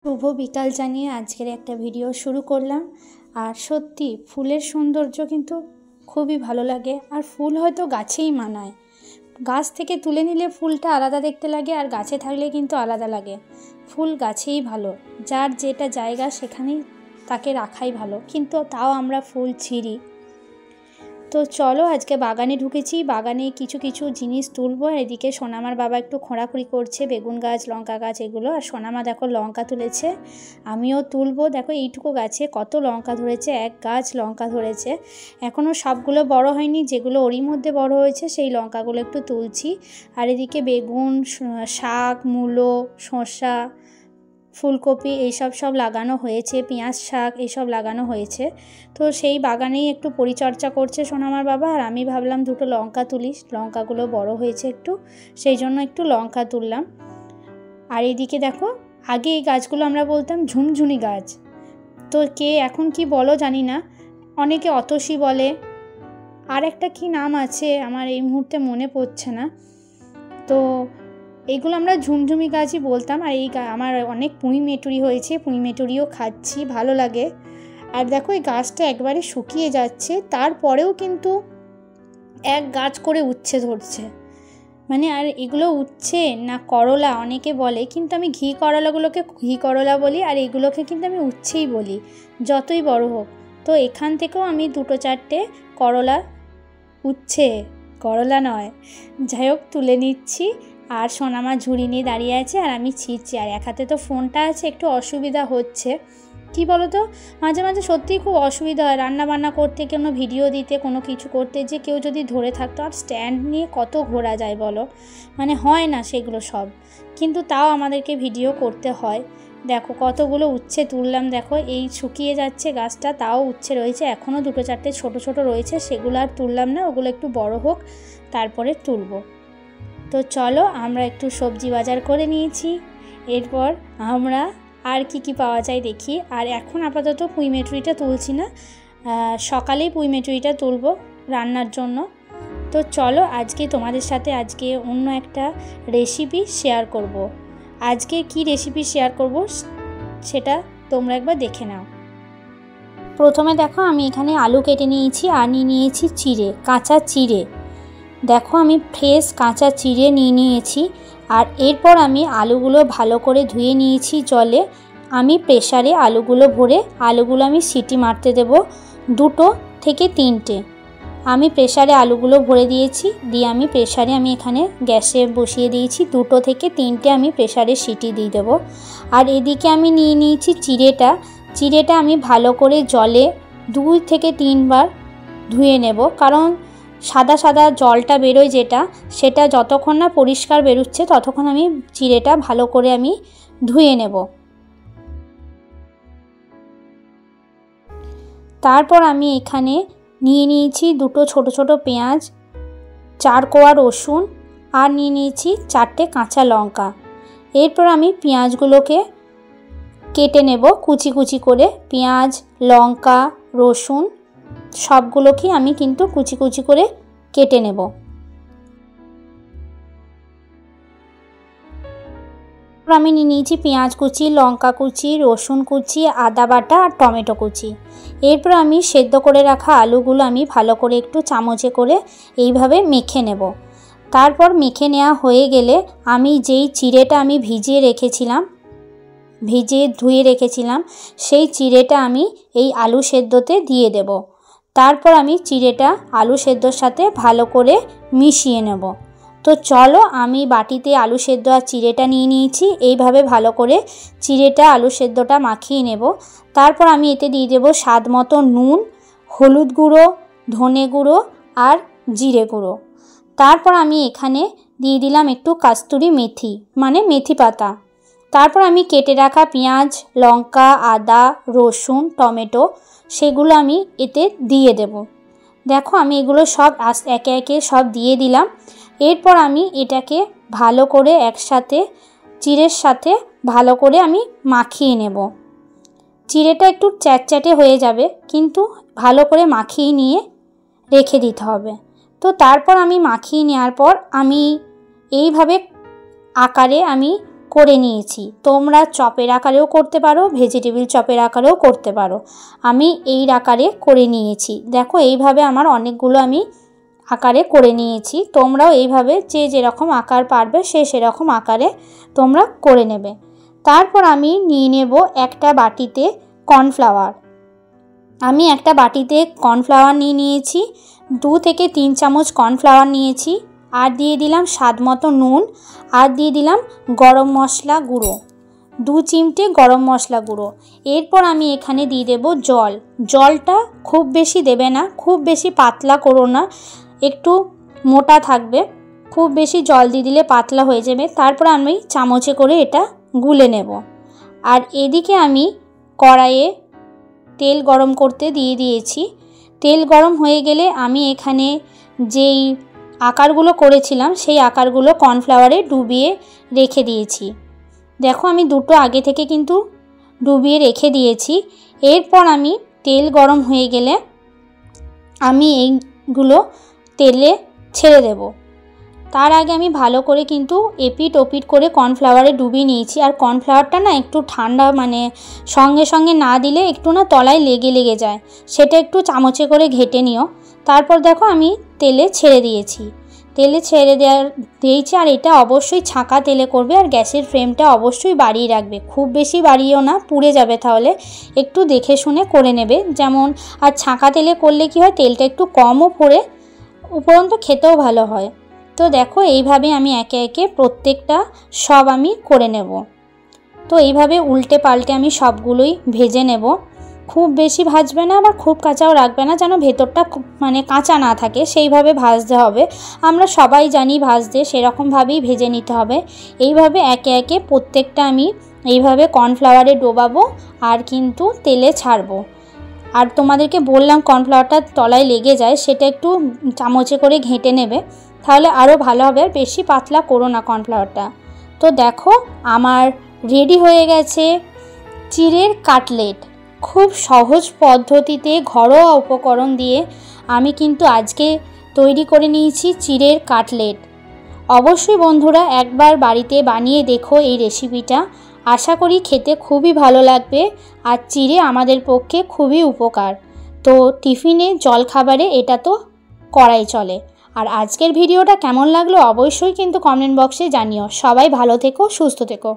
শুভ বিকাল জানিয়ে আজকের একটা ভিডিও শুরু করলাম। আর সত্যি ফুলের সৌন্দর্য কিন্তু খুবই ভালো লাগে। আর ফুল হয়তো গাছেই মানায়, গাছ থেকে তুলে নিলে ফুলটা আলাদা দেখতে লাগে, আর গাছে থাকলে কিন্তু আলাদা লাগে। ফুল গাছেই ভালো, যার যেটা জায়গা সেখানেই তাকে রাখাই ভালো, কিন্তু তাও আমরা ফুল ছিঁড়ি। তো চলো আজকে বাগানে ঢুকেছি, বাগানে কিছু কিছু জিনিস তুলবো। আর এদিকে সোনামার বাবা একটু খোঁড়াখুড়ি করছে, বেগুন গাছ, লঙ্কা গাছ এগুলো। আর সোনামা দেখো লঙ্কা তুলেছে, আমিও তুলবো। দেখো এইটুকু গাছে কত লঙ্কা ধরেছে, এক গাছ লঙ্কা ধরেছে। এখনও সবগুলো বড় হয়নি, যেগুলো ওরই মধ্যে বড় হয়েছে সেই লঙ্কাগুলো একটু তুলছি। আর এদিকে বেগুন, শাক, মূলো, শসা, ফুলকপি এইসব সব লাগানো হয়েছে, পেঁয়াজ শাক এইসব লাগানো হয়েছে। তো সেই বাগানেই একটু পরিচর্যা করছে সোনামার বাবা। আর আমি ভাবলাম দুটো লঙ্কা তুলিস, লঙ্কাগুলো বড় হয়েছে একটু, সেই জন্য একটু লঙ্কা তুললাম। আর এইদিকে দেখো, আগে এই গাছগুলো আমরা বলতাম ঝুমঝুনি গাছ, তো কে এখন কি বলো জানি না, অনেকে অতসী বলে, আর একটা কি নাম আছে আমার এই মুহূর্তে মনে পড়ছে না। তো এইগুলো আমরা ঝুমঝুমি গাছই বলতাম। আর এই আমার অনেক পুঁই মেটুরি হয়েছে, পুঁই মেটুরিও খাচ্ছি, ভালো লাগে। আর দেখো এই গাছটা একবারে শুকিয়ে যাচ্ছে, তারপরেও কিন্তু এক গাছ করে উচ্ছে ধরছে। মানে আর এগুলো উচ্ছে না করলা অনেকে বলে, কিন্তু আমি ঘি করলাগুলোকে ঘি করলা বলি, আর এগুলোকে কিন্তু আমি উচ্ছেই বলি, যতই বড় হোক। তো এখান থেকেও আমি দুটো চারটে করলা, উচ্ছে করলা নয়, যাই হোক তুলে নিচ্ছি। আর সোনামা ঝুড়ি নিয়ে দাঁড়িয়ে আছে, আর আমি ছিঁড়ছি। আর এক হাতে তো ফোনটা আছে, একটু অসুবিধা হচ্ছে। কি বলো তো, মাঝে মাঝে সত্যিই খুব অসুবিধা হয় রান্না বান্না করতে, কোনো ভিডিও দিতে, কোনো কিছু করতে, যে কেউ যদি ধরে থাকতো। আর স্ট্যান্ড নিয়ে কত ঘোরা যায় বলো, মানে হয় না সেগুলো সব, কিন্তু তাও আমাদেরকে ভিডিও করতে হয়। দেখো কতগুলো উচ্ছে তুললাম, দেখো এই শুকিয়ে যাচ্ছে গাছটা, তাও উচ্ছে রয়েছে, এখনও দুটো চারটে ছোট ছোট রয়েছে, সেগুলো আর তুললাম না, ওগুলো একটু বড় হোক তারপরে তুলবো। তো চলো আমরা একটু সবজি বাজার করে নিয়েছি, এরপর আমরা আর কি পাওয়া যায় দেখি। আর এখন আপাতত পুঁই মেটুরিটা তুলছি না, সকালেই পুঁই মেটুরিটা তুলবো রান্নার জন্য। তো চলো আজকে তোমাদের সাথে আজকে অন্য একটা রেসিপি শেয়ার করব। আজকে কি রেসিপি শেয়ার করব সেটা তোমরা একবার দেখে নাও। প্রথমে দেখো আমি এখানে আলু কেটে নিয়েছি, আর নিয়েছি চিড়ে, কাঁচা চিড়ে। দেখো আমি ফ্রেশ কাঁচা চিড়ে নিয়েছি। আর এরপর আমি আলুগুলো ভালো করে ধুয়ে নিয়েছি জলে। আমি প্রেসারে আলুগুলো ভরে, আলুগুলো আমি সিটি মারতে দেব 2 থেকে 3টে। আমি প্রেসারে আলুগুলো ভরে দিয়েছি, দিয়ে আমি প্রেসারে আমি এখানে গ্যাসে বসিয়ে দিয়েছি, 2 থেকে 3টে আমি প্রেসারে সিটি দিয়ে দেবো। আর এদিকে আমি নিয়েছি চিড়েটা আমি ভালো করে জলে 2 থেকে 3 বার ধুয়ে নেব, কারণ সাদা সাদা জলটা বেরোয় যেটা, সেটা যতক্ষণ না পরিষ্কার বেরোচ্ছে ততক্ষণ আমি চিড়েটা ভালো করে আমি ধুয়ে নেব। তারপর আমি এখানে নিয়েছি 2 ছোট ছোট পেঁয়াজ, 4 কোয়া রসুন, আর নিয়েছি 4টে কাঁচা লঙ্কা। এরপর আমি পেঁয়াজগুলোকে কেটে নেব কুচি কুচি করে। পেঁয়াজ, লঙ্কা, রসুন সবগুলোকে আমি কিন্তু কুচি কুচি করে কেটে নেব। আমি নিয়েছি পেঁয়াজ কুচি, লঙ্কা কুচি, রসুন কুচি, আদা বাটা আর টমেটো কুচি। এরপর আমি সেদ্ধ করে রাখা আলুগুলো আমি ভালো করে একটু চামচে করে এইভাবে মেখে নেব। তারপর মেখে নেওয়া হয়ে গেলে আমি যেই চিড়েটা আমি ধুয়ে রেখেছিলাম সেই চিড়েটা আমি এই আলু সেদ্ধতে দিয়ে দেব। তারপর আমি চিড়েটা আলু সেদ্ধর সাথে ভালো করে মিশিয়ে নেব। তো চলো আমি বাটিতে আলু সেদ্ধ আর চিড়েটা নিয়েছি, এইভাবে ভালো করে চিড়েটা আলু সেদ্ধটা মাখিয়ে নেব। তারপর আমি এতে দিয়ে দেব স্বাদ মতো নুন, হলুদ গুঁড়ো, ধনে গুঁড়ো আর জিরে গুঁড়ো। তারপর আমি এখানে দিয়ে দিলাম একটু কাস্তুরি মেথি, মানে মেথি পাতা। তারপর আমি কেটে রাখা পেঁয়াজ, লঙ্কা, আদা, রসুন, টমেটো সেগুলো আমি এতে দিয়ে দেব। দেখো আমি এগুলো সব একে একে সব দিয়ে দিলাম। এরপর আমি এটাকে ভালো করে একসাথে চিড়ের সাথে ভালো করে আমি মাখিয়ে নেব। চিড়েটা একটু চ্যাটচ্যাটে হয়ে যাবে, কিন্তু ভালো করে মাখিয়ে নিয়ে রেখে দিতে হবে। তো তারপর আমি মাখিয়ে নেওয়ার পর আমি এইভাবে আকারে আমি করে নিয়েছি। তোমরা চপের আকারেও করতে পারো, ভেজিটেবিল চপের আকারেও করতে পারো। আমি এই আকারে করে নিয়েছি। দেখো এইভাবে আমার অনেকগুলো আমি আকারে করে নিয়েছি। তোমরাও এইভাবে যে যেরকম আকার পারবে সেরকম আকারে তোমরা করে নেবে। তারপর আমি নিয়ে নেব একটা বাটিতে কর্নফ্লাওয়ার। আমি একটা বাটিতে কর্নফ্লাওয়ার নিয়েছি, 2 থেকে 3 চামচ কর্নফ্লাওয়ার নিয়েছি। আর দিয়ে দিলাম স্বাদ মতো নুন, আর দিয়ে দিলাম গরম মশলা গুঁড়ো, 2 চিমটে গরম মশলা গুঁড়ো। এরপর আমি এখানে দিয়ে দেব জল। জলটা খুব বেশি দেবে না, খুব বেশি পাতলা করো না, একটু মোটা থাকবে। খুব বেশি জল দিয়ে দিলে পাতলা হয়ে যাবে। তারপর আমি চামচে করে এটা গুলে নেব। আর এদিকে আমি কড়াইয়ে তেল গরম করতে দিয়ে দিয়েছি। তেল গরম হয়ে গেলে আমি এখানে যেই আকারগুলো করেছিলাম সেই আকারগুলো কর্নফ্লাওয়ারে ডুবিয়ে রেখে দিয়েছি। দেখো আমি দুটো আগে থেকে কিন্তু ডুবিয়ে রেখে দিয়েছি। এরপর আমি তেল গরম হয়ে গেলে আমি এইগুলো তেলে ছেড়ে দেব। তার আগে আমি ভালো করে কিন্তু এপিট ওপিট করে কর্নফ্লাওয়ারে ডুবিয়ে নিয়েছি। আর কর্নফ্লাওয়ারটা না একটু ঠান্ডা, মানে সঙ্গে সঙ্গে না দিলে একটু না তলায় লেগে যায়, সেটা একটু চামচে করে ঘেটে নিও। তারপর দেখো আমি তেলে ছেড়ে দিয়েছি। তেলে ছেড়ে দিয়েছি। আর এটা অবশ্যই ছাঁকা তেলে করবে। আর গ্যাসের ফ্লেমটা অবশ্যই বাড়িয়ে রাখবে, খুব বেশি বাড়িয়েও না, পুড়ে যাবে তাহলে। একটু দেখে শুনে করে নেবে। যেমন আর ছাঁকা তেলে করলে কি হয়, তেলটা একটু কমও পড়ে, উপরন্তু খেতেও ভালো হয়। তো দেখো এইভাবে আমি একে একে প্রত্যেকটা সব আমি করে নেব। তো এইভাবে উল্টে পাল্টে আমি সবগুলোই ভেজে নেব। খুব বেশি ভাজবে না, আবার খুব কাঁচাও রাখবে না, যেন ভেতরটা মানে কাঁচা না থাকে, সেইভাবে ভাজতে হবে। আমরা সবাই জানি ভাজতে, সেরকমভাবেই ভেজে নিতে হবে। এইভাবে একে একে প্রত্যেকটা আমি এইভাবে কর্নফ্লাওয়ারে ডোবাবো আর কিন্তু তেলে ছাড়বো। আর তোমাদেরকে বললাম কর্নফ্লাওয়ারটা তলায় লেগে যায়, সেটা একটু চামচে করে ঘেঁটে নেবে, তাহলে আরও ভালো হবে। আর বেশি পাতলা করো না কর্নফ্লাওয়ারটা। তো দেখো আমার রেডি হয়ে গেছে চিড়ের কাটলেট। খুব সহজ পদ্ধতিতে ঘরোয়া উপকরণ দিয়ে আমি কিন্তু আজকে তৈরি করে নিয়েছি চিড়ের কাটলেট। অবশ্যই বন্ধুরা একবার বাড়িতে বানিয়ে দেখো এই রেসিপিটা। আশা করি খেতে খুবই ভালো লাগবে। আর চিড়ে আমাদের পক্ষে খুবই উপকার। তো টিফিনে জলখাবারে এটা তো করাই চলে। আর আজকের ভিডিওটা কেমন লাগলো অবশ্যই কিন্তু কমেন্ট বক্সে জানিও। সবাই ভালো থেকো, সুস্থ থেকো।